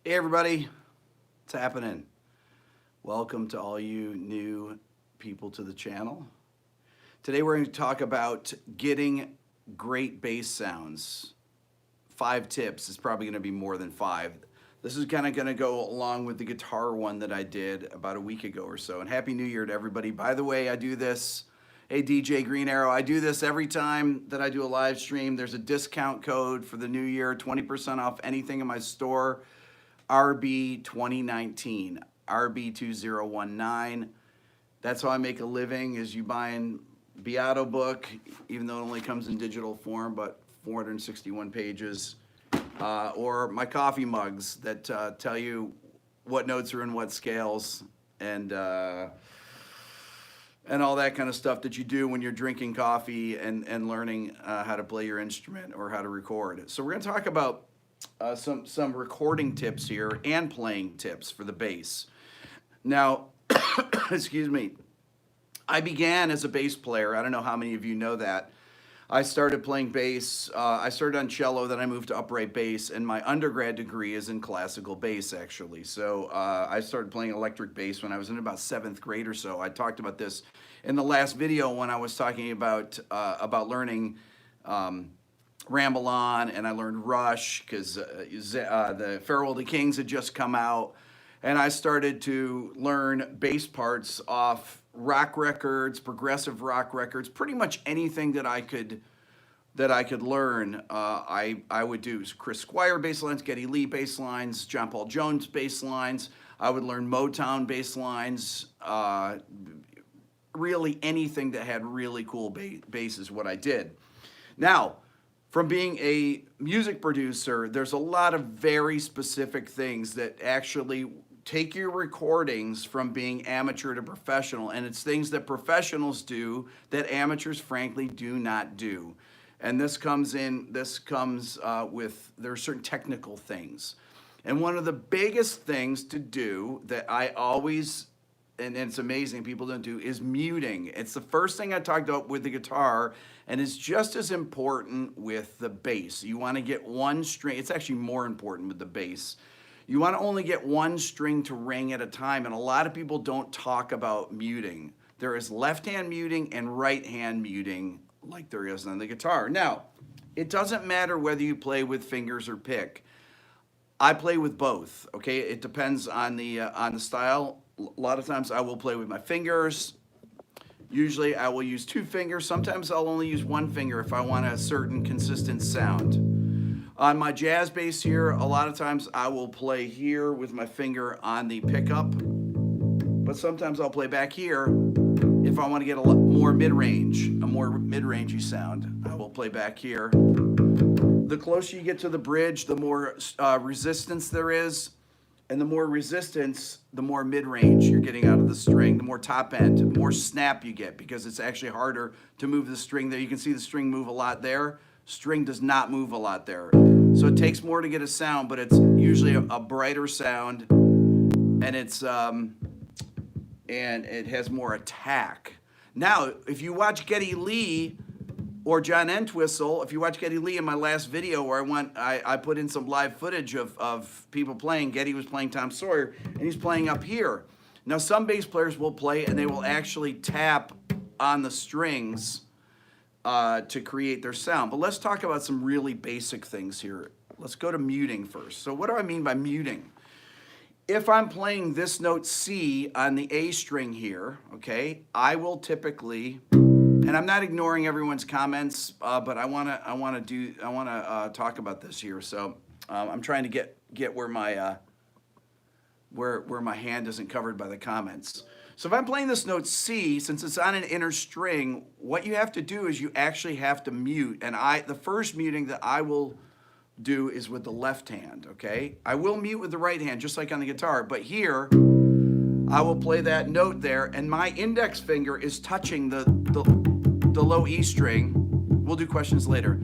Hey everybody, what's happening? Welcome to all you new people to the channel. Today we're going to talk about getting great bass sounds. 5 tips. It's probably going to be more than 5. This is kind of going to go along with the guitar one that I did about a week ago or so. And Happy New Year to everybody. By the way, I do this, hey DJ Green Arrow, I do this every time that I do a live stream. There's a discount code for the new year, 20% off anything in my store. RB 2019, RB 2019. That's how I make a living, is you buying Beato book, even though it only comes in digital form, but 461 pages, or my coffee mugs that tell you what notes are in what scales, and all that kind of stuff that you do when you're drinking coffee and learning how to play your instrument or how to record. So we're going to talk about some recording tips here and playing tips for the bass. Now, excuse me, I began as a bass player. I don't know how many of you know that. I started playing bass. I started on cello, then I moved to upright bass, and my undergrad degree is in classical bass, actually. So I started playing electric bass when I was in about 7th grade or so. I talked about this in the last video when I was talking about learning Ramble On, and I learned Rush because the Farewell to Kings had just come out, and I started to learn bass parts off rock records, progressive rock records, pretty much anything that I could learn. I would do Chris Squire bass lines, Geddy Lee bass lines, John Paul Jones bass lines. I would learn Motown bass lines. Really anything that had really cool bass is what I did. Now, from being a music producer, there's a lot of very specific things that actually take your recordings from being amateur to professional, and it's things that professionals do that amateurs frankly do not do. And this comes with, there are certain technical things. And one of the biggest things to do that I always, and it's amazing people don't do, is muting. It's the first thing I talked about with the guitar, and it's just as important with the bass. You want to get one string. It's actually more important with the bass. You want to only get one string to ring at a time, and a lot of people don't talk about muting. There is left-hand muting and right-hand muting like there is on the guitar. Now, it doesn't matter whether you play with fingers or pick. I play with both, okay? It depends on the style. A lot of times I will play with my fingers. Usually I will use 2 fingers. Sometimes I'll only use 1 finger if I want a certain consistent sound. On my jazz bass here, a lot of times I will play here with my finger on the pickup, but sometimes I'll play back here if I want to get a lot more mid-range, a more mid-rangey sound. I will play back here. The closer you get to the bridge, the more resistance there is, and the more resistance, the more mid-range you're getting out of the string, the more top end, the more snap you get, because it's actually harder to move the string there. You can see the string move a lot there. String does not move a lot there. So it takes more to get a sound, but it's usually a brighter sound, and it's and it has more attack. Now, if you watch Geddy Lee or John Entwistle, if you watch Geddy Lee in my last video where I put in some live footage of people playing, Geddy was playing Tom Sawyer, and he's playing up here. Now, some bass players will play, and they will actually tap on the strings to create their sound. But let's talk about some really basic things here. Let's go to muting first. So what do I mean by muting? If I'm playing this note C on the A string here, okay, I will typically, and I'm not ignoring everyone's comments, but I want to talk about this here. So I'm trying to get where my where my hand isn't covered by the comments. So if I'm playing this note C, since it's on an inner string, what you have to do is you actually have to mute. And the first muting that I will do is with the left hand, okay? I will mute with the right hand, just like on the guitar, but here, I will play that note there, and my index finger is touching the low E string. We'll do questions later.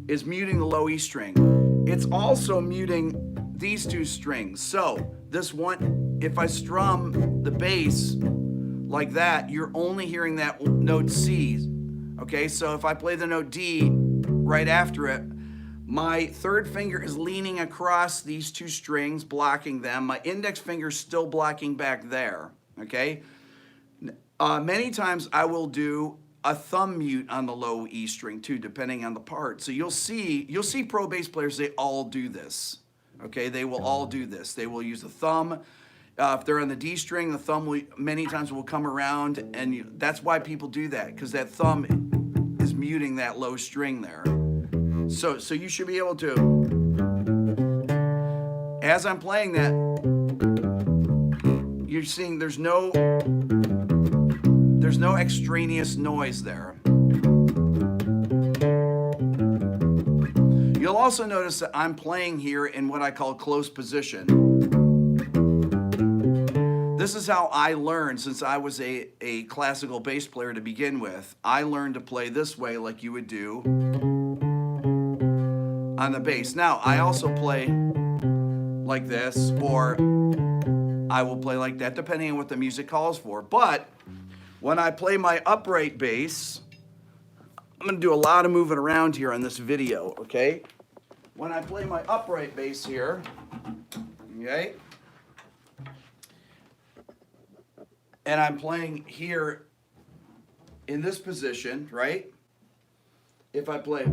Is muting the low E string. It's also muting these 2 strings. So this one, if I strum the bass like that, you're only hearing that note C. Okay, so if I play the note D right after it, My third finger is leaning across these two strings, blocking them. My index finger is still blocking back there, okay? Many times I will do a thumb mute on the low E string too, depending on the part. So you'll see pro bass players, they all do this, okay? They will all do this. They will use the thumb. If they're on the D string, the thumb many times will come around, and that's why people do that, because that thumb is muting that low string there. So you should be able to, as I'm playing that, you're seeing there's no extraneous noise there. You'll also notice that I'm playing here in what I call close position. This is how I learned, since I was a classical bass player to begin with. I learned to play this way like you would do on the bass. Now, I also play like this, or I will play like that, depending on what the music calls for. But when I play my upright bass, I'm gonna do a lot of moving around here on this video, okay? When I play my upright bass here, okay? And I'm playing here in this position, right? If I play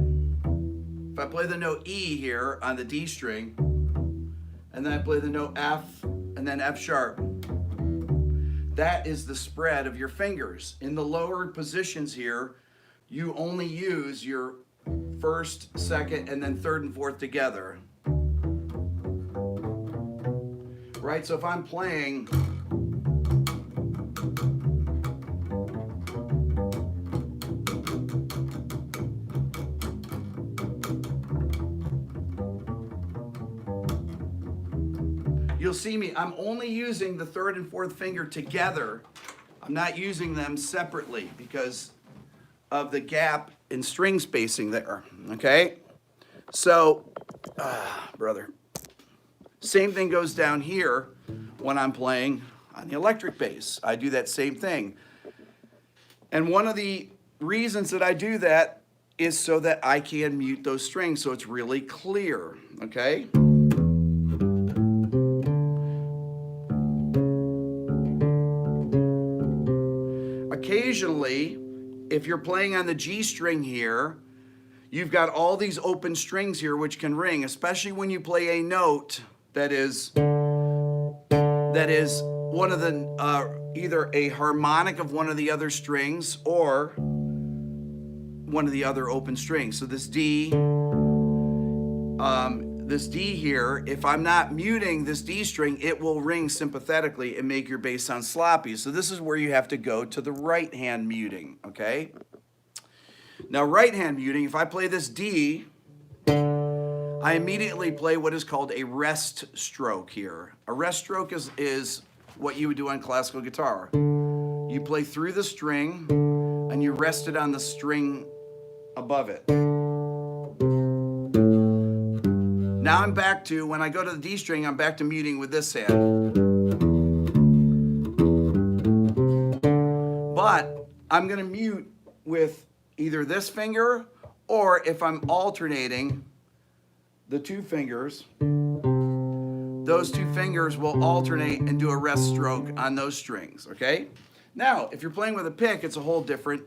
the note E here on the D string, and then I play the note F, and then F sharp, that is the spread of your fingers. In the lower positions here, you only use your first, second, and then third and fourth together. Right, so if I'm playing, you'll see me, I'm only using the third and fourth finger together. I'm not using them separately because of the gap in string spacing there, okay? So, brother, same thing goes down here when I'm playing on the electric bass. I do that same thing. And one of the reasons that I do that is so that I can mute those strings so it's really clear, okay? Occasionally, if you're playing on the G string here, you've got all these open strings here which can ring, especially when you play a note that is one of the either a harmonic of one of the other strings or one of the other open strings. So this D here, if I'm not muting this D string, it will ring sympathetically and make your bass sound sloppy. So this is where you have to go to the right hand muting, okay? Now right hand muting, if I play this D, I immediately play what is called a rest stroke here. A rest stroke is what you would do on classical guitar. You play through the string and you rest it on the string above it. Now I'm back to, when I go to the D string, I'm back to muting with this hand. But I'm gonna mute with either this finger, or if I'm alternating the two fingers, those two fingers will alternate and do a rest stroke on those strings, okay? Now, if you're playing with a pick, it's a whole different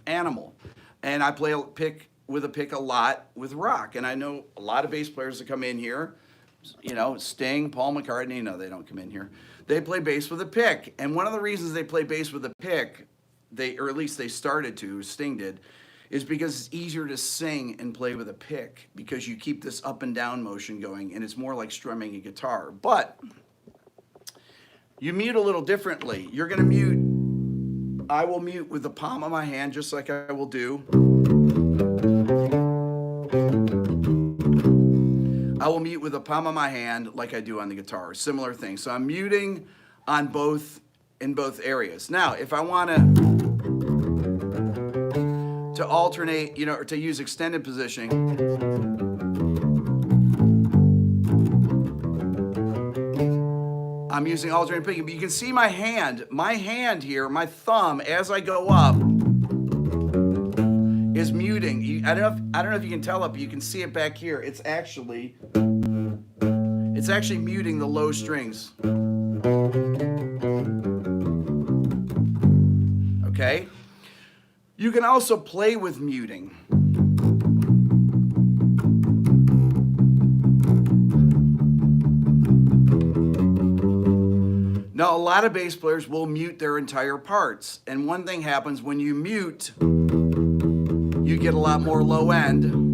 animal. And I play a pick with a pick a lot with rock. And I know a lot of bass players that come in here, you know, Sting, Paul McCartney, no, they don't come in here. They play bass with a pick. And one of the reasons they play bass with a pick, or at least they started to, Sting did, is because it's easier to sing and play with a pick because you keep this up and down motion going and it's more like strumming a guitar. But you mute a little differently. You're gonna mute, I will mute with the palm of my hand just like I will do. I will mute with the palm of my hand like I do on the guitar, similar thing. So I'm muting on in both areas. Now, if I want to alternate, you know, or to use extended positioning, I'm using alternating picking, but you can see my hand here, my thumb, as I go up, is muting. I don't know if you can tell it, but you can see it back here. It's actually muting the low strings. Okay? You can also play with muting. Now, a lot of bass players will mute their entire parts. And one thing happens when you mute, you get a lot more low end.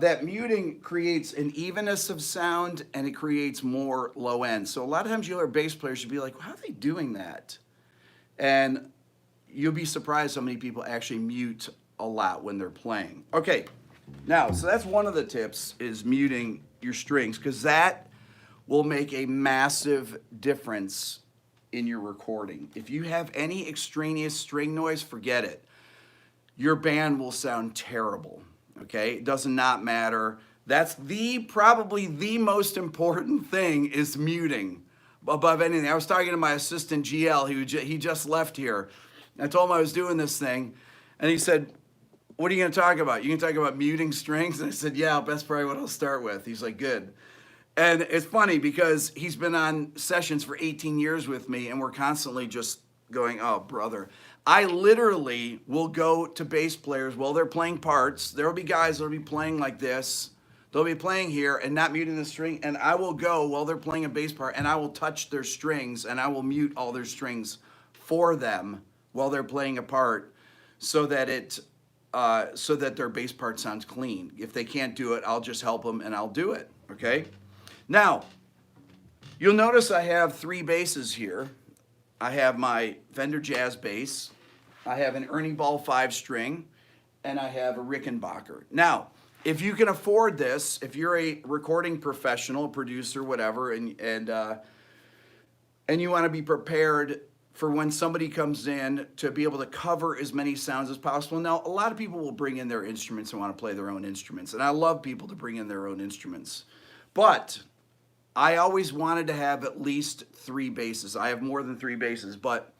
That muting creates an evenness of sound, and it creates more low end. So a lot of times you'll hear bass players should be like, how are they doing that? And you'll be surprised how many people actually mute a lot when they're playing. Okay, now, so that's one of the tips, is muting your strings, because that will make a massive difference in your recording. If you have any extraneous string noise, forget it. Your band will sound terrible. Okay, it does not matter. That's probably the most important thing, is muting above anything. I was talking to my assistant GL. He just left here. I told him I was doing this thing, and he said, "What are you going to talk about? You going to talk about muting strings?" And I said, "Yeah, that's probably what I'll start with." He's like, "Good." And it's funny because he's been on sessions for 18 years with me, and we're constantly just going, "Oh, brother." I literally will go to bass players while they're playing parts. There will be guys that will be playing like this. They'll be playing here and not muting the string. And I will go while they're playing a bass part, and I will touch their strings, and I will mute all their strings for them while they're playing a part, so that so that their bass part sounds clean. If they can't do it, I'll just help them and I'll do it. Okay. Now, you'll notice I have 3 basses here. I have my Fender Jazz bass, I have an Ernie Ball 5-string, and I have a Rickenbacker. Now, if you can afford this, if you're a recording professional, producer, whatever, and you want to be prepared for when somebody comes in to be able to cover as many sounds as possible. Now, a lot of people will bring in their instruments and want to play their own instruments, and I love people to bring in their own instruments. But I always wanted to have at least 3 basses. I have more than 3 basses, but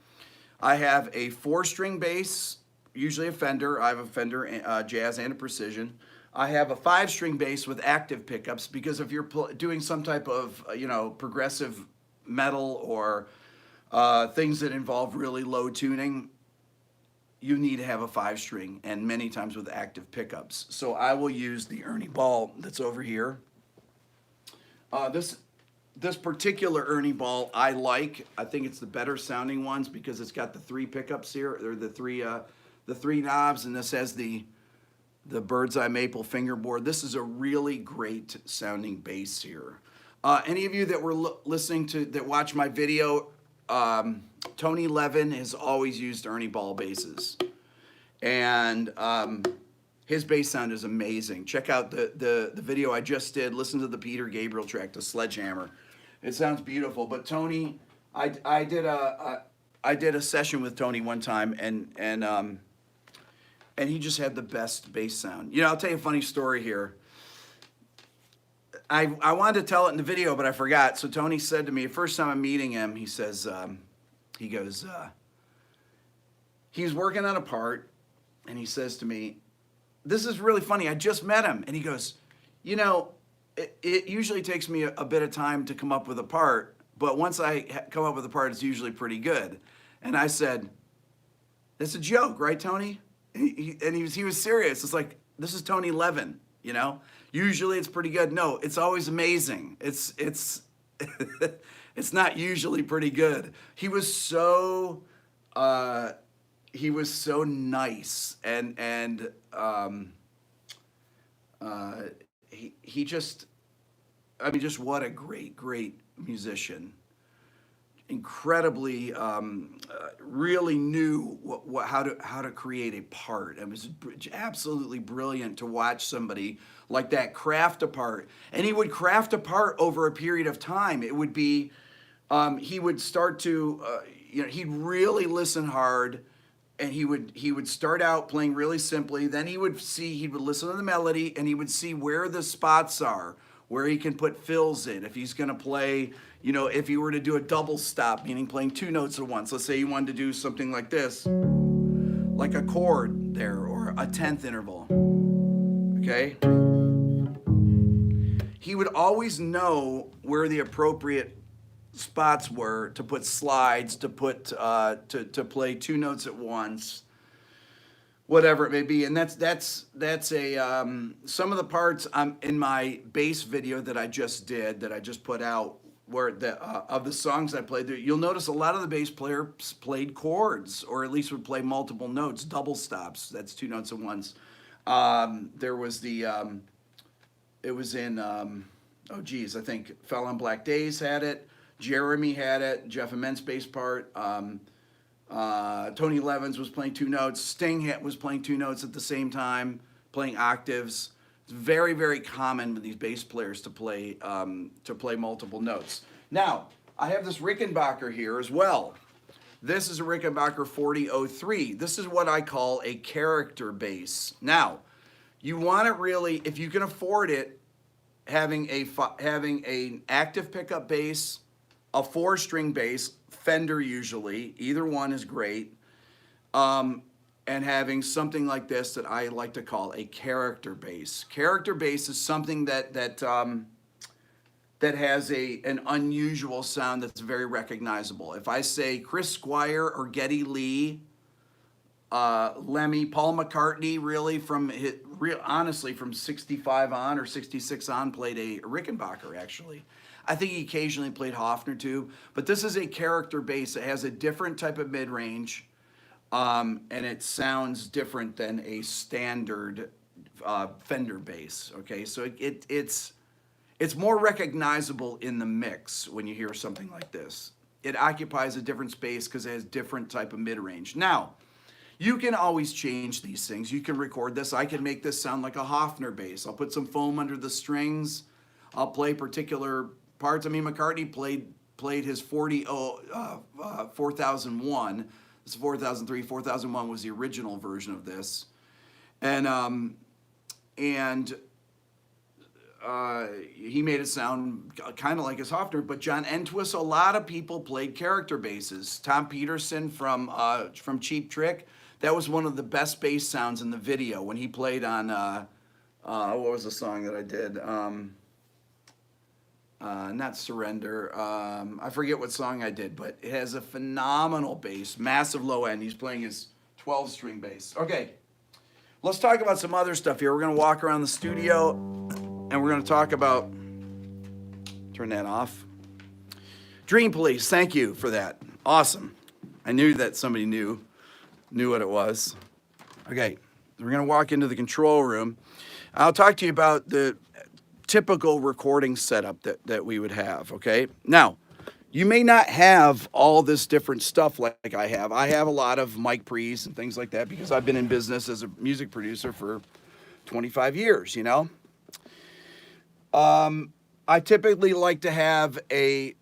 I have a 4-string bass, usually a Fender. I have a Fender Jazz and a Precision. I have a 5-string bass with active pickups, because if you're doing some type of progressive metal or things that involve really low tuning, you need to have a 5-string, and many times with active pickups. So I will use the Ernie Ball that's over here. This particular Ernie Ball I like. I think it's the better sounding ones because it's got the 3 pickups here, or the three knobs, and this has the bird's eye maple fingerboard. This is a really great sounding bass here. Any of you that were that watch my video, Tony Levin has always used Ernie Ball basses, and his bass sound is amazing. Check out the video I just did. Listen to the Peter Gabriel track, the Sledgehammer. It sounds beautiful. But Tony, I did a session with Tony one time, and he just had the best bass sound. I'll tell you a funny story here. I wanted to tell it in the video, but I forgot. So Tony said to me, first time I'm meeting him, he says, he goes, he's working on a part, and he says to me, this is really funny, I just met him. And he goes, it usually takes me a bit of time to come up with a part, but once I come up with a part, it's usually pretty good. And I said, that's a joke, right, Tony? And he was serious. It's like, this is Tony Levin, Usually it's pretty good. No, it's always amazing. It's it's not usually pretty good. He was so nice, and he just, just what a great musician. Incredibly, really knew how to create a part. It was absolutely brilliant to watch somebody like that craft a part. And he would craft a part over a period of time. It would be, he would start to, he'd really listen hard, and he would start out playing really simply. Then he would listen to the melody, and he would see where the spots are, where he can put fills in. If he's going to play, if he were to do a double stop, meaning playing 2 notes at once. Let's say he wanted to do something like this, like a chord there, or a 10th interval. Okay? He would always know where the appropriate spots were to put slides, to put to play 2 notes at once, whatever it may be. And that's a some of the parts in my bass video that I just put out, where of the songs I played there, you'll notice a lot of the bass players played chords, or at least would play multiple notes, double stops. That's 2 notes at once. There was it was in I think Fell on Black Days had it. Jeremy had it. Jeff Immense bass part. Tony Levins was playing 2 notes. Sting was playing 2 notes at the same time, playing octaves. It's very, very common with these bass players to play multiple notes. Now, I have this Rickenbacker here as well. This is a Rickenbacker 4003. This is what I call a character bass. Now, you want it really, if you can afford it, having an active pickup bass, a 4-string bass, Fender usually, either one is great, and having something like this that I like to call a character bass. Character bass is something that has an unusual sound that's very recognizable. If I say Chris Squire or Geddy Lee, Lemmy, Paul McCartney, really honestly from 65 on or 66 on played a Rickenbacker actually. I think he occasionally played Hofner too, but this is a character bass. It has a different type of mid-range, and it sounds different than a standard Fender bass. Okay, so it's more recognizable in the mix when you hear something like this. It occupies a different space because it has different type of mid-range. Now, you can always change these things. You can record this. I can make this sound like a Hofner bass. I'll put some foam under the strings. I'll play particular parts. I mean, McCartney played his 4001. This is 4003. 4001 was the original version of this, and he made it sound kind of like his Hofner. But John Entwistle, a lot of people played character basses. Tom Peterson from Cheap Trick, that was one of the best bass sounds in the video when he played on what was the song that I did? Not Surrender. I forget what song I did, but it has a phenomenal bass, massive low end. He's playing his 12-string bass. Okay, let's talk about some other stuff here. We're going to walk around the studio, and we're going to talk about, turn that off. Dream Police, thank you for that. Awesome. I knew that somebody knew what it was. Okay, we're going to walk into the control room. I'll talk to you about the typical recording setup that we would have, okay? Now, you may not have all this different stuff like I have. I have a lot of mic pre's and things like that because I've been in business as a music producer for 25 years, you know? I typically like to have I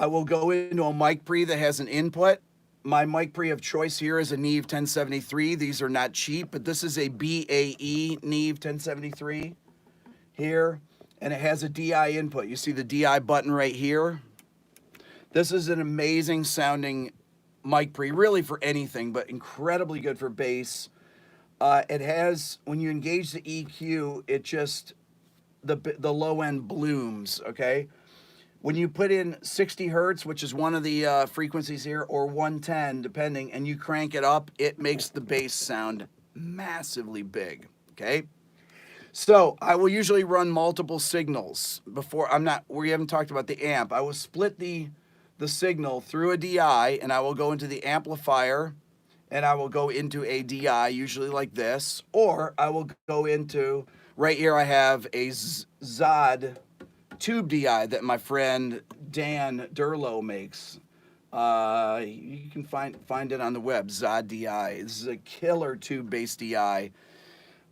will go into a mic pre that has an input. My mic pre of choice here is a Neve 1073. These are not cheap, but this is a BAE Neve 1073 here, and it has a DI input. You see the DI button right here? This is an amazing sounding mic pre, really for anything, but incredibly good for bass. It has, when you engage the EQ, it just, the low end blooms, okay? When you put in 60 hertz, which is one of the frequencies here, or 110, depending, and you crank it up, it makes the bass sound massively big, okay? So I will usually run multiple signals before. We haven't talked about the amp. I will split the signal through a DI, and I will go into the amplifier, and I will go into a DI, usually like this, or I will go into, right here I have a Zod tube DI that my friend Dan Durlow makes. You can find it on the web, Zod DI. This is a killer tube bass DI.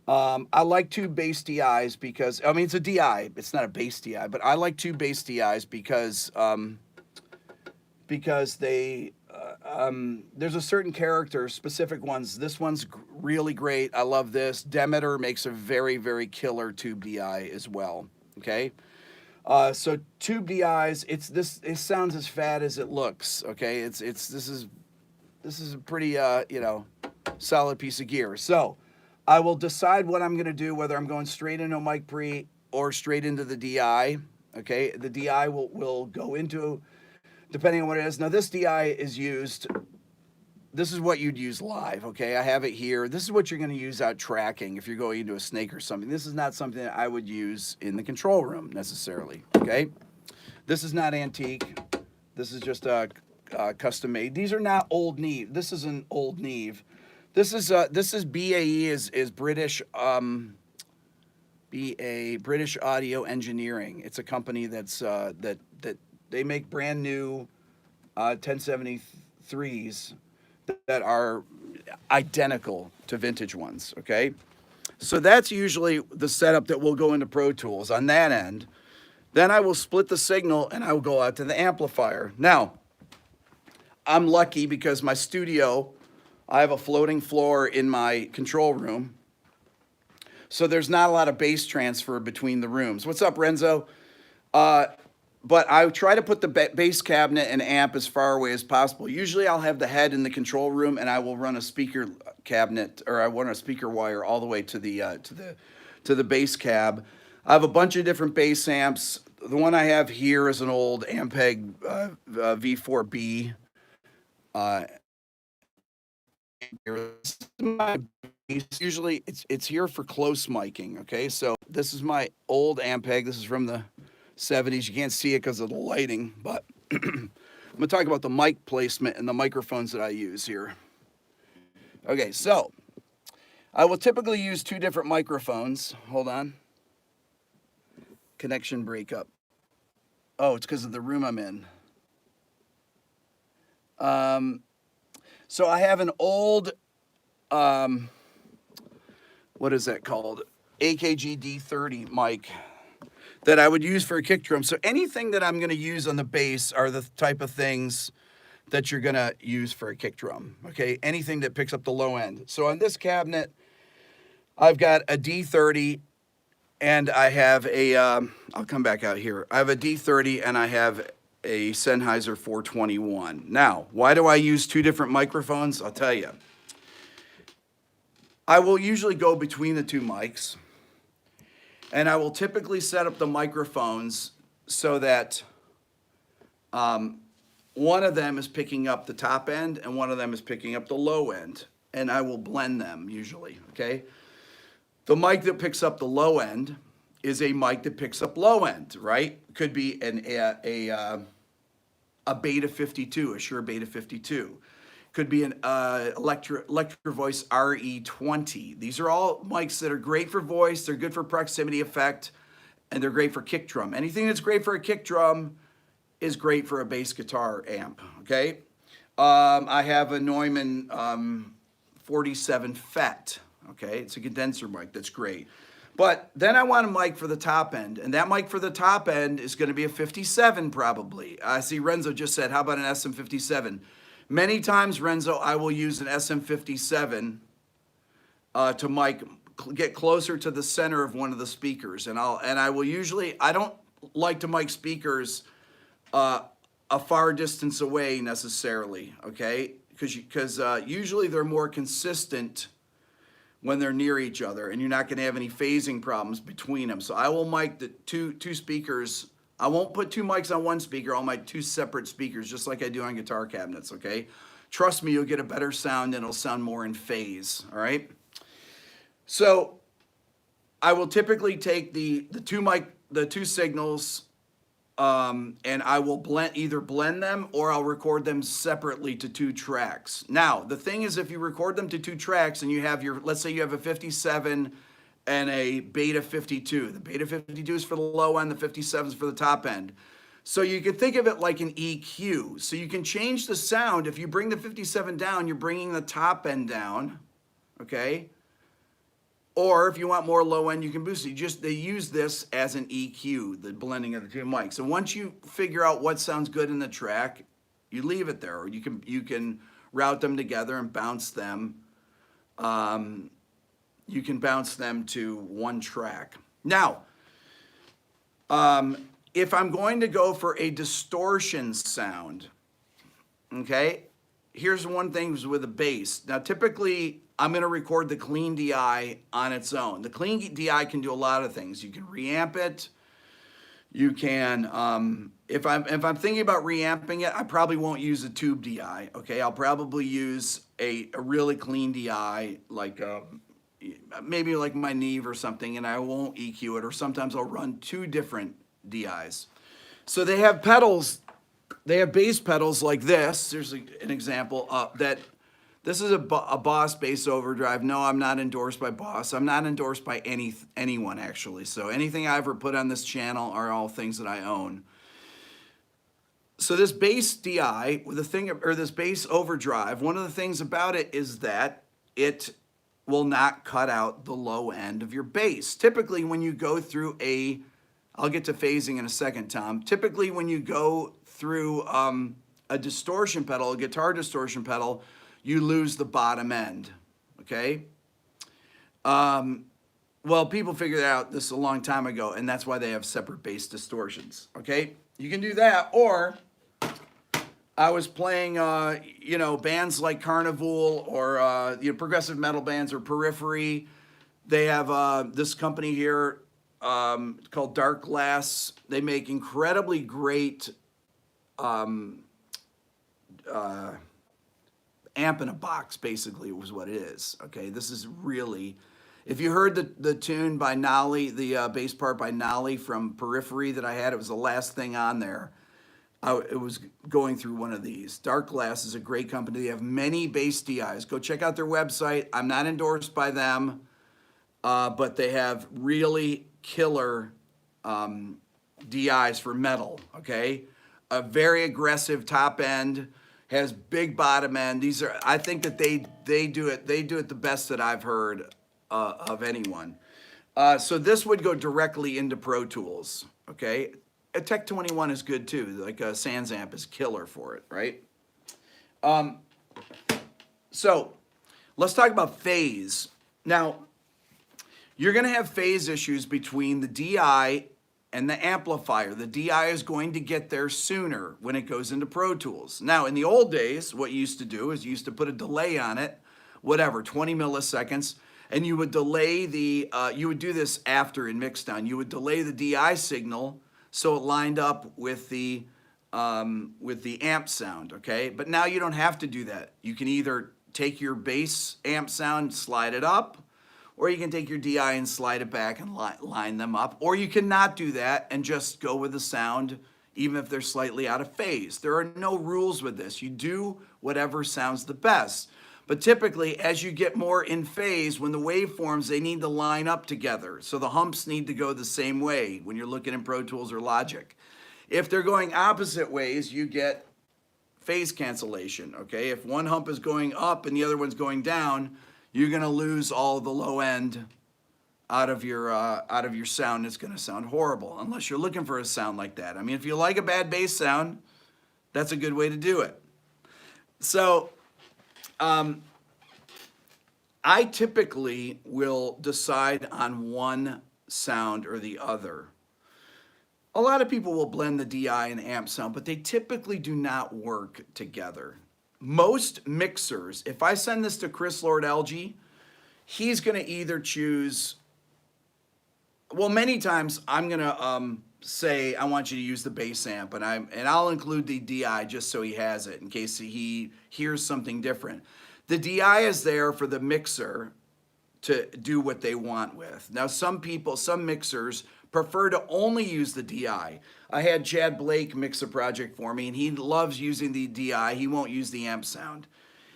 I like tube bass DIs because, I mean, it's a DI. It's not a bass DI, but I like tube bass DIs because they, there's a certain character, specific ones. This one's really great. I love this. Demeter makes a very, very killer tube DI as well. Okay. So tube DIs, it sounds as fat as it looks. Okay. This is a pretty, solid piece of gear. So I will decide what I'm going to do, whether I'm going straight into a mic pre or straight into the DI. Okay. The DI will go into, depending on what it is. Now this DI is used, this is what you'd use live, okay? I have it here. This is what you're gonna use out tracking if you're going into a snake or something. This is not something that I would use in the control room necessarily, okay? This is not antique. This is just custom made. These are not old Neve. This is an old Neve. This is BAE is British, British Audio Engineering. It's a company that's, that they make brand new 1073s that are identical to vintage ones, okay? So that's usually the setup that will go into Pro Tools on that end. Then I will split the signal and I will go out to the amplifier. Now, I'm lucky because my studio, I have a floating floor in my control room. So there's not a lot of bass transfer between the rooms. What's up, Renzo? But I try to put the bass cabinet and amp as far away as possible. Usually I'll have the head in the control room and I will run a speaker cabinet, or I run a speaker wire all the way to the bass cab. I have a bunch of different bass amps. The one I have here is an old Ampeg V4B. Usually it's here for close miking, okay? So this is my old Ampeg. This is from the 70s. You can't see it because of the lighting, but I'm gonna talk about the mic placement and the microphones that I use here. Okay, so I will typically use two different microphones. Hold on. Connection breakup. Oh, it's because of the room I'm in. So I have an old, what is that called? AKG D30 mic that I would use for a kick drum. So anything that I'm going to use on the bass are the type of things that you're going to use for a kick drum, okay? Anything that picks up the low end. So on this cabinet, I've got a D30 and I have a, I'll come back out here. I have a D30 and I have a Sennheiser 421. Now, why do I use two different microphones? I'll tell you. I will usually go between the two mics. And I will typically set up the microphones so that one of them is picking up the top end and one of them is picking up the low end. And I will blend them usually, okay? The mic that picks up the low end is a mic that picks up low end, right? Could be a Beta 52, a Shure Beta 52. Could be an Electro Voice RE20. These are all mics that are great for voice, they're good for proximity effect, and they're great for kick drum. Anything that's great for a kick drum is great for a bass guitar amp, okay? I have a Neumann 47 FET, okay? It's a condenser mic, that's great. But then I want a mic for the top end, and that mic for the top end is gonna be a 57 probably. I see Renzo just said, how about an SM57? Many times, Renzo, I will use an SM57 to mic, get closer to the center of one of the speakers, and I will usually, I don't like to mic speakers a far distance away necessarily, okay? Because usually they're more consistent when they're near each other, and you're not going to have any phasing problems between them. So I will mic the two speakers. I won't put two mics on one speaker. I'll mic two separate speakers, just like I do on guitar cabinets, okay? Trust me, you'll get a better sound and it'll sound more in phase, all right? So I will typically take the two signals, and I will either blend them or I'll record them separately to two tracks. Now, the thing is, if you record them to two tracks and you have let's say you have a 57 and a Beta 52. The Beta 52 is for the low end, the 57 is for the top end. So you can think of it like an EQ. So you can change the sound. If you bring the 57 down, you're bringing the top end down, okay? Or if you want more low end, you can boost it. They use this as an EQ, the blending of the two mics. And once you figure out what sounds good in the track, you leave it there, or you can route them together and bounce them. You can bounce them to one track. Now, if I'm going to go for a distortion sound, okay, here's one thing with a bass. Now, typically, I'm going to record the clean DI on its own. The clean DI can do a lot of things. You can reamp it. You can, if I'm thinking about reamping it, I probably won't use a tube DI. Okay, I'll probably use a really clean DI, like maybe like my Neve or something, and I won't EQ it. Or sometimes I'll run 2 different DIs. So they have pedals. They have bass pedals like this. There's an example that this is a Boss bass overdrive. No, I'm not endorsed by Boss. I'm not endorsed by anyone actually. So anything I ever put on this channel are all things that I own. So this bass DI with this bass overdrive, one of the things about it is that it will not cut out the low end of your bass. Typically when you go through I'll get to phasing in a second, Tom. Typically when you go through a distortion pedal, a guitar distortion pedal, you lose the bottom end, okay? Well, people figured out this a long time ago, and that's why they have separate bass distortions, okay? You can do that, or I was playing, bands like Carnival or, progressive metal bands or Periphery. They have this company here called Dark Glass. They make incredibly great amp in a box, basically, was what it is. Okay, this is really, if you heard the tune by Nolly, the bass part by Nolly from Periphery that I had, it was the last thing on there. It was going through one of these. Dark Glass is a great company. They have many bass DIs. Go check out their website. I'm not endorsed by them, but they have really killer DIs for metal, okay? A very aggressive top end, has big bottom end. I think that they do it the best that I've heard of anyone. So this would go directly into Pro Tools, okay? A Tech 21 is good too, like a Sans amp is killer for it, right? So let's talk about phase. Now, you're gonna have phase issues between the DI and the amplifier. The DI is going to get there sooner when it goes into Pro Tools. Now, in the old days, what you used to do is you used to put a delay on it, whatever, 20 milliseconds, and you would delay you would do this after in mixdown. You would delay the DI signal so it lined up with the amp sound, okay? But now you don't have to do that. You can either take your bass amp sound, slide it up, or you can take your DI and slide it back and line them up, or you can not do that and just go with the sound even if they're slightly out of phase. There are no rules with this. You do whatever sounds the best. But typically, as you get more in phase, when the waveforms, they need to line up together. So the humps need to go the same way when you're looking in Pro Tools or Logic. If they're going opposite ways, you get phase cancellation, okay? If one hump is going up and the other one's going down, you're gonna lose all the low end out of your sound. It's gonna sound horrible, unless you're looking for a sound like that. I mean, if you like a bad bass sound, that's a good way to do it. So, I typically will decide on one sound or the other. A lot of people will blend the DI and amp sound, but they typically do not work together. Most mixers, if I send this to Chris Lord-Alge, he's gonna either choose, well, many times I'm gonna say, I want you to use the bass amp, and I'll include the DI just so he has it in case he hears something different. The DI is there for the mixer to do what they want with. Now, some mixers prefer to only use the DI. I had Chad Blake mix a project for me, and he loves using the DI. He won't use the amp sound.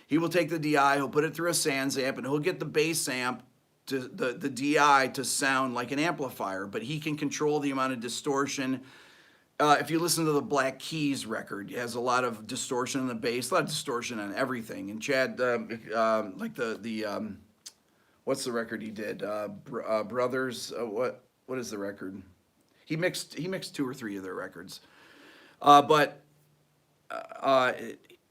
He will take the DI, he'll put it through a Sans amp, and he'll get the bass amp, the DI to sound like an amplifier, but he can control the amount of distortion. If you listen to the Black Keys record, it has a lot of distortion in the bass, a lot of distortion on everything. And Chad, like what's the record he did? Brothers, what is the record? He mixed 2 or 3 of their records. But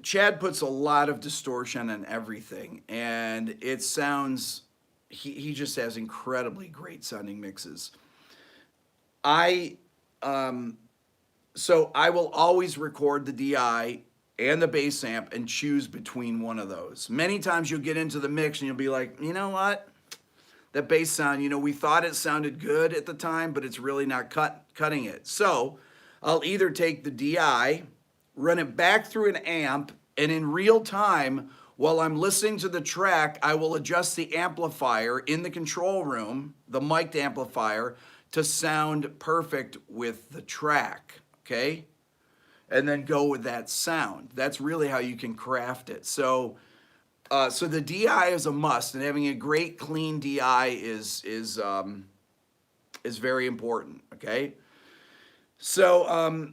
Chad puts a lot of distortion in everything, and it sounds, he just has incredibly great sounding mixes. So I will always record the DI and the bass amp and choose between one of those. Many times you'll get into the mix and you'll be like, you know what? That bass sound, we thought it sounded good at the time, but it's really not cutting it. So I'll either take the DI, run it back through an amp, and in real time, while I'm listening to the track, I will adjust the amplifier in the control room, the mic'd amplifier, to sound perfect with the track, okay? And then go with that sound. That's really how you can craft it. So the DI is a must, and having a great clean DI is very important, okay? So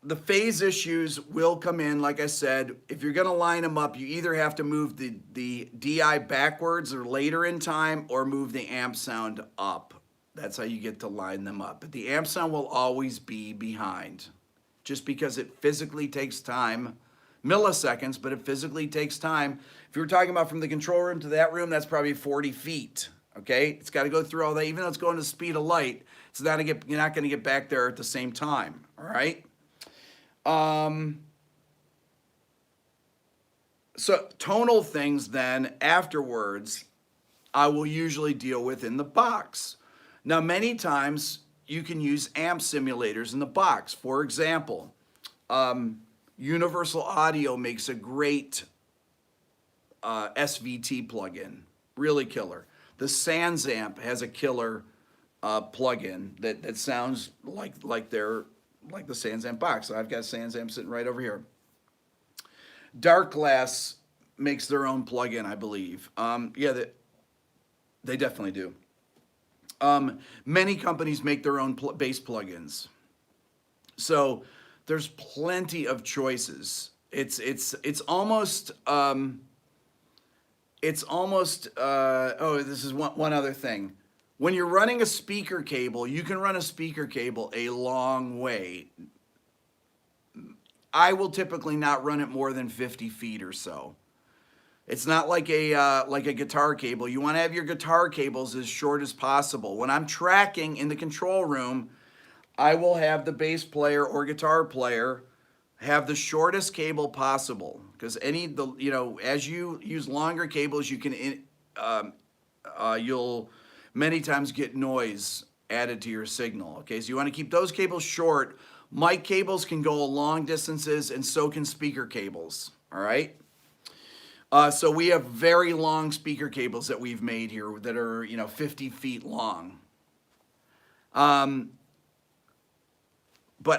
the phase issues will come in, like I said. If you're gonna line them up, you either have to move the DI backwards or later in time, or move the amp sound up. That's how you get to line them up. But the amp sound will always be behind, just because it physically takes time, milliseconds, but it physically takes time. If you were talking about from the control room to that room, that's probably 40 feet, okay? It's got to go through all that. Even though it's going to the speed of light, you're not going to get back there at the same time, all right? So tonal things then afterwards, I will usually deal with in the box. Now, many times you can use amp simulators in the box. For example, Universal Audio makes a great SVT plugin, really killer. The Sans amp has a killer plugin that sounds like the Sans amp box. So I've got Sans amp sitting right over here. Dark Glass makes their own plugin, I believe. Yeah, they definitely do. Many companies make their own bass plugins. So there's plenty of choices. It's almost oh, this is one other thing. When you're running a speaker cable, you can run a speaker cable a long way. I will typically not run it more than 50 feet or so. It's not like a guitar cable. You want to have your guitar cables as short as possible. When I'm tracking in the control room, I will have the bass player or guitar player have the shortest cable possible, because as you use longer cables, you can you'll many times get noise added to your signal. Okay, so you want to keep those cables short. Mic cables can go long distances, and so can speaker cables. All right. So we have very long speaker cables that we've made here that are 50 feet long. But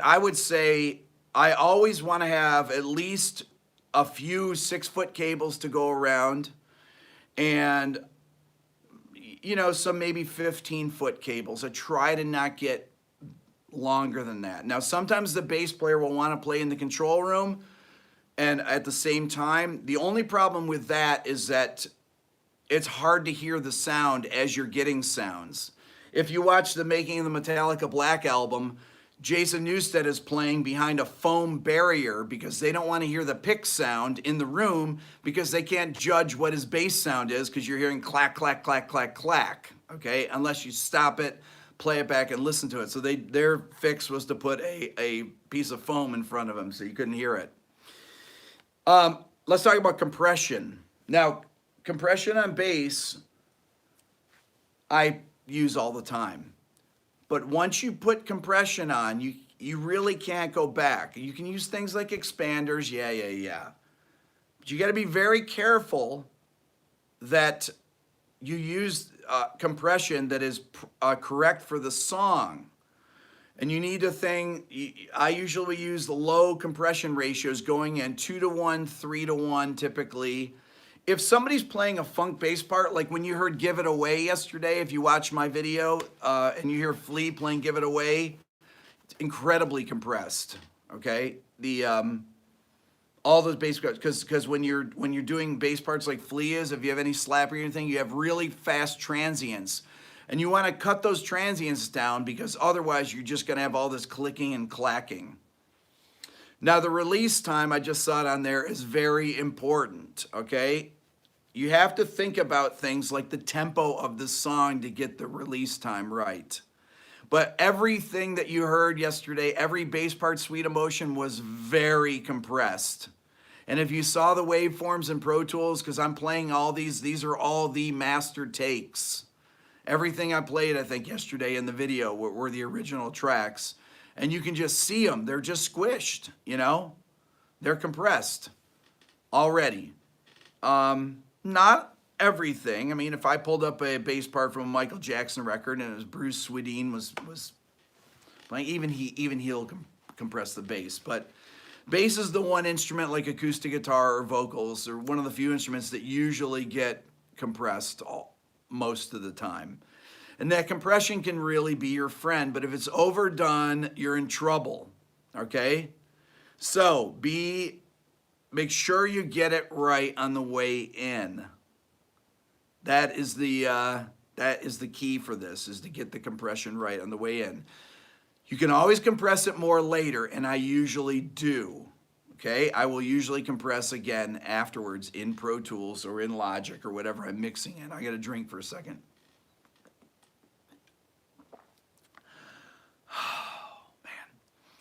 I would say I always want to have at least a few 6-foot cables to go around, and some maybe 15-foot cables. I try to not get longer than that. Now, sometimes the bass player will want to play in the control room, and at the same time, the only problem with that is that it's hard to hear the sound as you're getting sounds. If you watch the Making of the Metallica Black album, Jason Newsted is playing behind a foam barrier because they don't want to hear the pick sound in the room, because they can't judge what his bass sound is, because you're hearing clack, clack, clack, clack, clack, okay? Unless you stop it, play it back, and listen to it. So their fix was to put a piece of foam in front of him so you couldn't hear it. Let's talk about compression. Now, compression on bass, I use all the time. But once you put compression on, you really can't go back. You can use things like expanders, yeah. But you got to be very careful that you use compression that is correct for the song. And you need a thing, I usually use the low compression ratios going in 2-to-1, 3-to-1 typically. If somebody's playing a funk bass part, like when you heard Give It Away yesterday, if you watch my video and you hear Flea playing Give It Away, it's incredibly compressed, okay? All those bass parts, because when you're doing bass parts like Flea is, if you have any slap or anything, you have really fast transients. And you want to cut those transients down, because otherwise you're just going to have all this clicking and clacking. Now, the release time, I just saw it on there, is very important, okay? You have to think about things like the tempo of the song to get the release time right. But everything that you heard yesterday, every bass part, Sweet Emotion, was very compressed. And if you saw the waveforms in Pro Tools, because I'm playing all these are all the master takes. Everything I played, I think, yesterday in the video were the original tracks. And you can just see them. They're just squished, you know? They're compressed already. Not everything. I mean, if I pulled up a bass part from a Michael Jackson record and it was Bruce Swedien was playing, even he'll compress the bass. But bass is the one instrument, like acoustic guitar or vocals, or one of the few instruments that usually get compressed most of the time. And that compression can really be your friend, but if it's overdone, you're in trouble, okay? So make sure you get it right on the way in. That is the key for this, is to get the compression right on the way in. You can always compress it more later, and I usually do. Okay, I will usually compress again afterwards in Pro Tools or in Logic or whatever I'm mixing in. I got a drink for a second. Oh, man.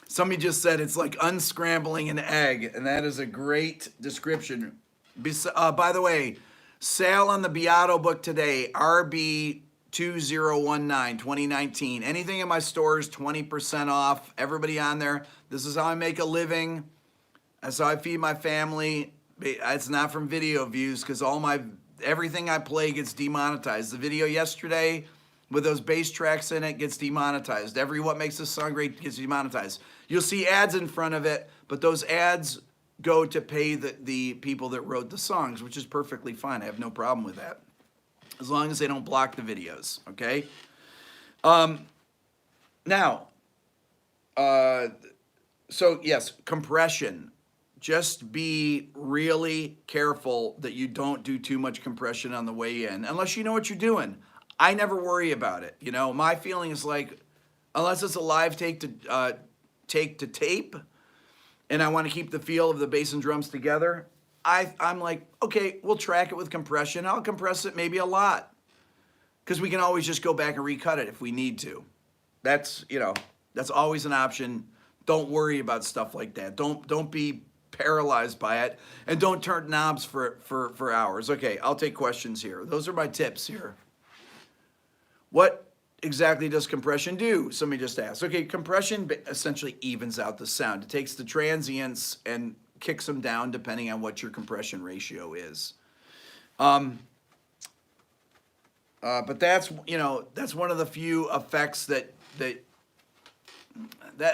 Somebody just said it's like unscrambling an egg, and that is a great description. By the way, sale on the Beato book today, RB 2019, 2019. Anything in my stores, 20% off. Everybody on there. This is how I make a living. That's how I feed my family. It's not from video views, because everything I play gets demonetized. The video yesterday with those bass tracks in it gets demonetized. Every What Makes This Song Great gets demonetized. You'll see ads in front of it, but those ads go to pay the people that wrote the songs, which is perfectly fine. I have no problem with that, as long as they don't block the videos, okay? So yes, compression. Just be really careful that you don't do too much compression on the way in, unless you know what you're doing. I never worry about it. You know, my feeling is like, unless it's a live take to tape, and I want to keep the feel of the bass and drums together, I'm like, okay, we'll track it with compression. I'll compress it maybe a lot, because we can always just go back and recut it if we need to. That's always an option. Don't worry about stuff like that. Don't be paralyzed by it, and don't turn knobs for hours. Okay, I'll take questions here. Those are my tips here. What exactly does compression do? Somebody just asked. Okay, compression essentially evens out the sound. It takes the transients and kicks them down depending on what your compression ratio is. But that's one of the few effects that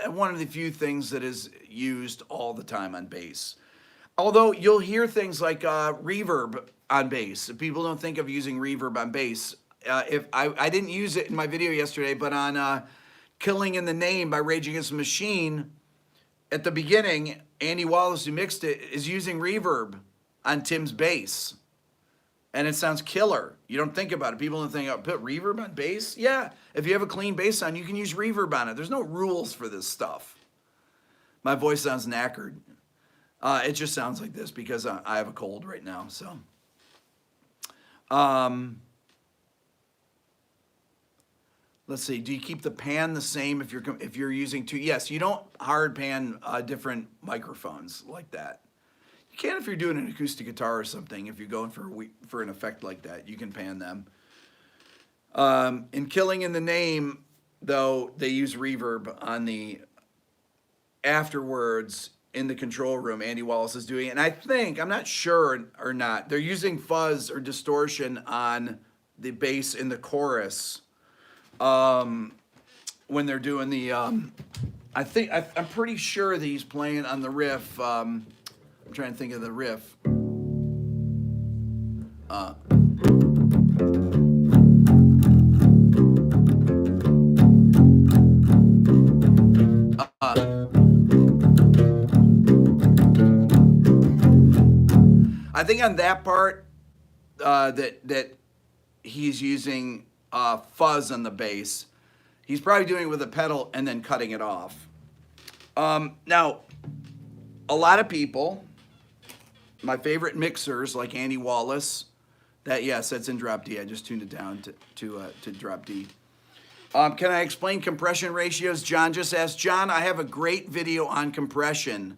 one of the few things that is used all the time on bass. Although you'll hear things like reverb on bass. People don't think of using reverb on bass. If I didn't use it in my video yesterday, but on Killing in the Name by Rage Against the Machine, at the beginning, Andy Wallace, who mixed it, is using reverb on Tim's bass. And it sounds killer. You don't think about it. People don't think, oh, put reverb on bass? Yeah, if you have a clean bass sound, you can use reverb on it. There's no rules for this stuff. My voice sounds knackered. It just sounds like this because I have a cold right now. So, let's see. Do you keep the pan the same if you're using two? Yes, you don't hard pan different microphones like that. You can if you're doing an acoustic guitar or something. If you're going for an effect like that, you can pan them. In Killing in the Name, though, they use reverb on the afterwards in the control room. Andy Wallace is doing it, and I think, I'm not sure or not, they're using fuzz or distortion on the bass in the chorus when they're doing the. I'm pretty sure that he's playing on the riff. I'm trying to think of the riff. I think on that part that he's using fuzz on the bass. He's probably doing it with a pedal and then cutting it off. Now, a lot of people, my favorite mixers like Andy Wallace, yes, that's in drop D. I just tuned it down to drop D. Can I explain compression ratios? John just asked. John, I have a great video on compression.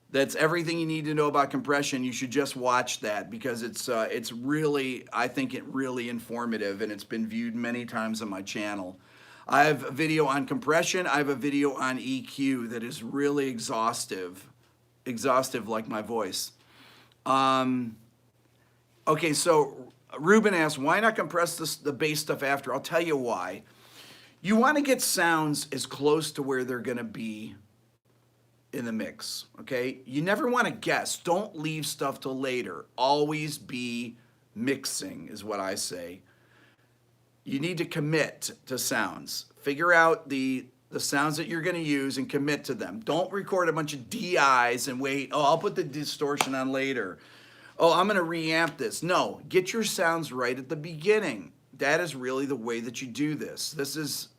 That's everything you need to know about compression. You should just watch that because it's really, I think it really informative, and it's been viewed many times on my channel. I have a video on compression. I have a video on EQ that is really exhaustive like my voice. Okay, so Ruben asked, why not compress the bass stuff after? I'll tell you why. You want to get sounds as close to where they're going to be in the mix, okay? You never want to guess. Don't leave stuff till later. Always be mixing is what I say. You need to commit to sounds. Figure out the sounds that you're going to use and commit to them. Don't record a bunch of DIs and wait, oh, I'll put the distortion on later. Oh, I'm going to reamp this. No, get your sounds right at the beginning. That is really the way that you do this. This is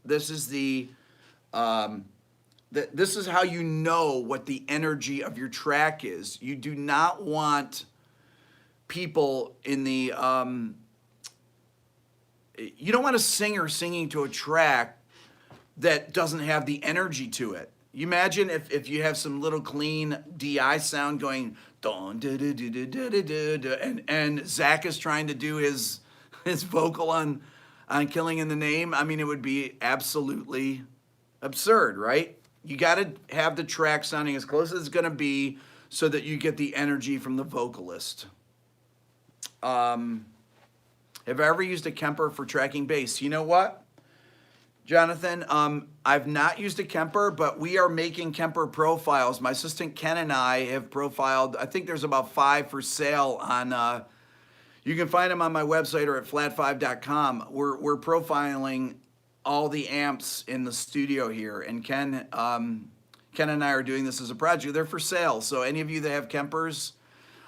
how you know what the energy of your track is. You do not want people in the you don't want a singer singing to a track that doesn't have the energy to it. You imagine if you have some little clean DI sound going don da da da da da da da, and Zack is trying to do his vocal on Killing in the Name. I mean, it would be absolutely absurd, right? You got to have the track sounding as close as it's going to be so that you get the energy from the vocalist. Have I ever used a Kemper for tracking bass? You know what, Jonathan? I've not used a Kemper, but we are making Kemper profiles. My assistant Ken and I have profiled, I think there's about 5 for sale on, you can find them on my website or at flat5.com. We're profiling all the amps in the studio here, and Ken and I are doing this as a project. They're for sale, so any of you that have Kempers,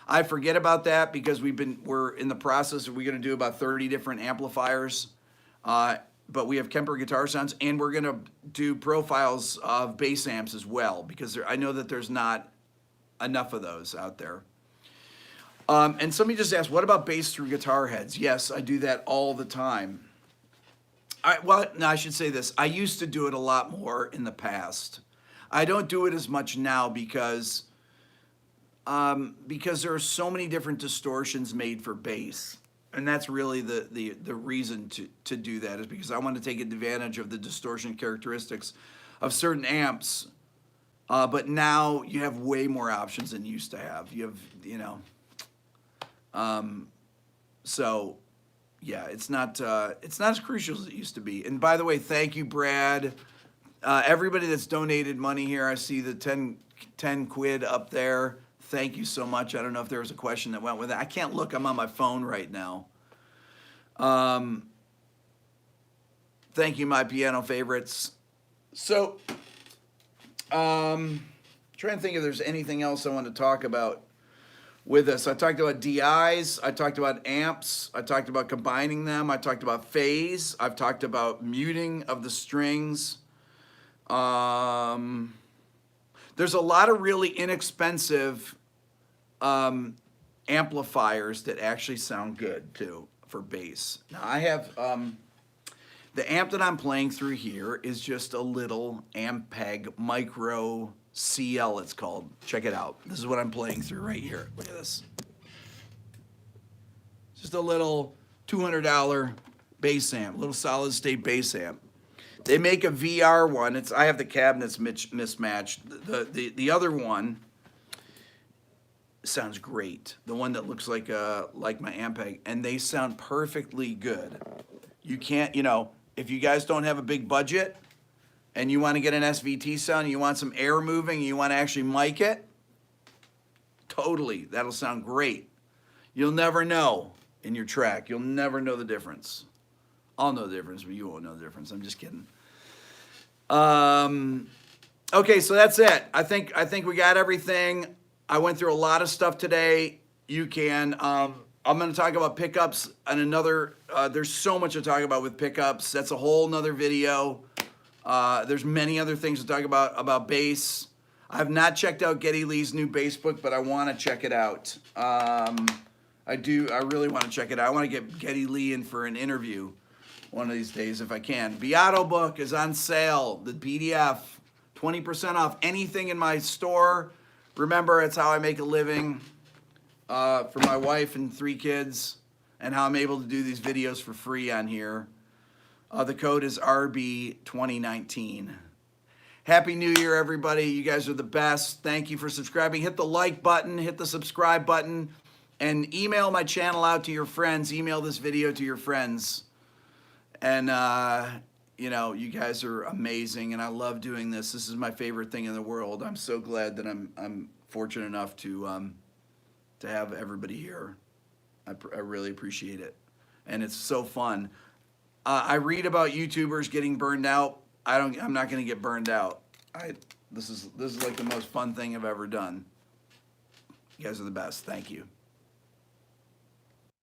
I forget about that because we're in the process of, we're going to do about 30 different amplifiers, but we have Kemper guitar sounds, and we're going to do profiles of bass amps as well because I know that there's not enough of those out there. And somebody just asked, what about bass through guitar heads? Yes, I do that all the time. I should say this. I used to do it a lot more in the past. I don't do it as much now because there are so many different distortions made for bass. And that's really the reason to do that, is because I want to take advantage of the distortion characteristics of certain amps. But now you have way more options than you used to have. You have, so yeah, it's not as crucial as it used to be. And by the way, thank you, Brad. Everybody that's donated money here, I see the 10 quid up there. Thank you so much. I don't know if there was a question that went with it. I can't look. I'm on my phone right now. Thank you, my piano favorites. So, trying to think if there's anything else I want to talk about with us. I talked about DIs. I talked about amps. I talked about combining them. I talked about phase. I've talked about muting of the strings. There's a lot of really inexpensive amplifiers that actually sound good too for bass. Now I have the amp that I'm playing through here is just a little Ampeg Micro CL, it's called. Check it out. This is what I'm playing through right here. Look at this. Just a little $200 bass amp, little solid state bass amp. They make a VR one. I have the cabinets mismatched. The other one sounds great. The one that looks like my Ampeg, and they sound perfectly good. You can't, if you guys don't have a big budget and you want to get an SVT sound, and you want some air moving, and you want to actually mic it, totally, that'll sound great. You'll never know in your track. You'll never know the difference. I'll know the difference, but you won't know the difference. I'm just kidding. Okay, so that's it. I think we got everything. I went through a lot of stuff today. You can. I'm going to talk about pickups and another. There's so much to talk about with pickups. That's a whole nother video. There's many other things to talk about bass. I've not checked out Geddy Lee's new bass book, but I want to check it out. I really want to check it out. I want to get Geddy Lee in for an interview one of these days if I can. Beato book is on sale. The PDF, 20% off anything in my store. Remember, it's how I make a living for my wife and 3 kids, and how I'm able to do these videos for free on here. The code is RB2019. Happy New Year, everybody. You guys are the best. Thank you for subscribing. Hit the like button, hit the subscribe button, and email my channel out to your friends. Email this video to your friends. And, you know, you guys are amazing, and I love doing this. This is my favorite thing in the world. I'm so glad that I'm fortunate enough to have everybody here. I really appreciate it, and it's so fun. I read about YouTubers getting burned out. I'm not going to get burned out. This is like the most fun thing I've ever done. You guys are the best. Thank you.